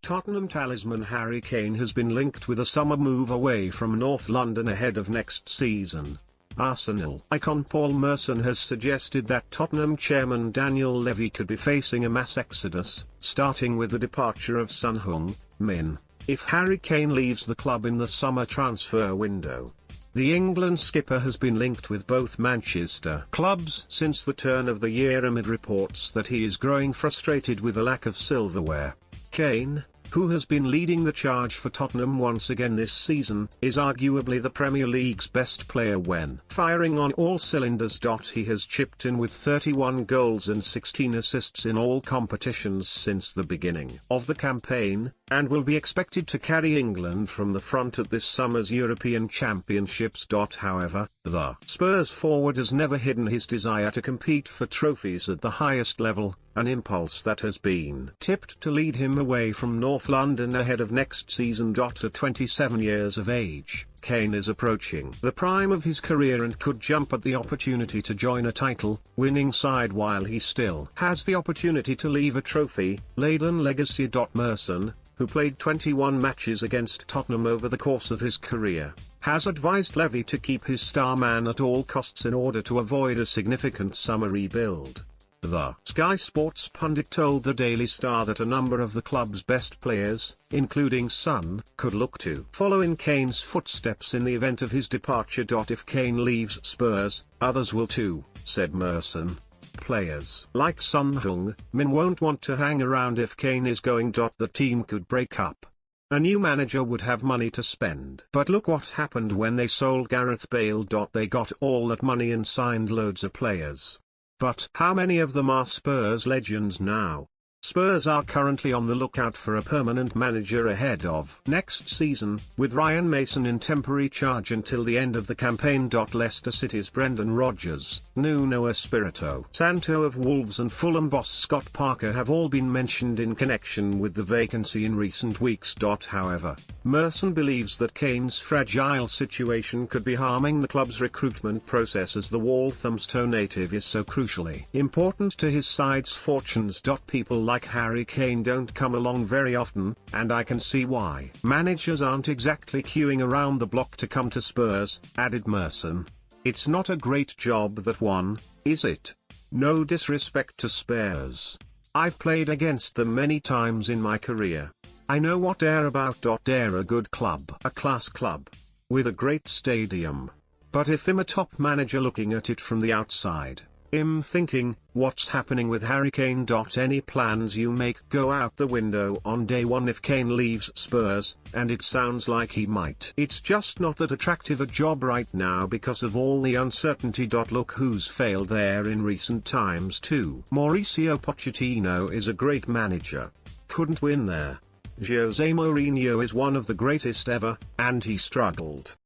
Tottenham talisman Harry Kane has been linked with a summer move away from North London ahead of next season. Arsenal icon Paul Merson has suggested that Tottenham chairman Daniel Levy could be facing a mass exodus, starting with the departure of Son Heung-min, if Harry Kane leaves the club in the summer transfer window. The England skipper has been linked with both Manchester clubs since the turn of the year amid reports that he is growing frustrated with the lack of silverware. Kane, who has been leading the charge for Tottenham once again this season, is arguably the Premier League's best player when firing on all cylinders. He has chipped in with 31 goals and 16 assists in all competitions since the beginning of the campaign, and will be expected to carry England from the front at this summer's European Championships. However, the Spurs forward has never hidden his desire to compete for trophies at the highest level, an impulse that has been tipped to lead him away from North London ahead of next season. At 27 years of age, Kane is approaching the prime of his career and could jump at the opportunity to join a title-winning side while he still has the opportunity to leave a trophy-laden legacy. Merson, who played 21 matches against Tottenham over the course of his career, has advised Levy to keep his star man at all costs in order to avoid a significant summer rebuild. The Sky Sports pundit told the Daily Star that a number of the club's best players, including Son, could look to follow in Kane's footsteps in the event of his departure. If Kane leaves Spurs, others will too, said Merson. Players like Son Heung-min won't want to hang around if Kane is going. The team could break up. A new manager would have money to spend. But look what happened when they sold Gareth Bale. They got all that money and signed loads of players. But how many of them are Spurs legends now? Spurs are currently on the lookout for a permanent manager ahead of next season, with Ryan Mason in temporary charge until the end of the campaign. Leicester City's Brendan Rodgers, Nuno Espirito, Santo of Wolves and Fulham boss Scott Parker have all been mentioned in connection with the vacancy in recent weeks. However, Merson believes that Kane's fragile situation could be harming the club's recruitment process as the Walthamstow native is so crucially important to his side's fortunes. People like Harry Kane don't come along very often, and I can see why managers aren't exactly queuing around the block to come to Spurs, added Merson. It's not a great job that one, is it? No disrespect to Spurs. I've played against them many times in my career. I know what they're about. They're a good club, a class club, with a great stadium. But if I'm a top manager looking at it from the outside, I'm thinking, what's happening with Harry Kane? Any plans you make go out the window on day one if Kane leaves Spurs, and it sounds like he might. It's just not that attractive a job right now because of all the uncertainty. Look who's failed there in recent times too. Mauricio Pochettino is a great manager. Couldn't win there. Jose Mourinho is one of the greatest ever, and he struggled.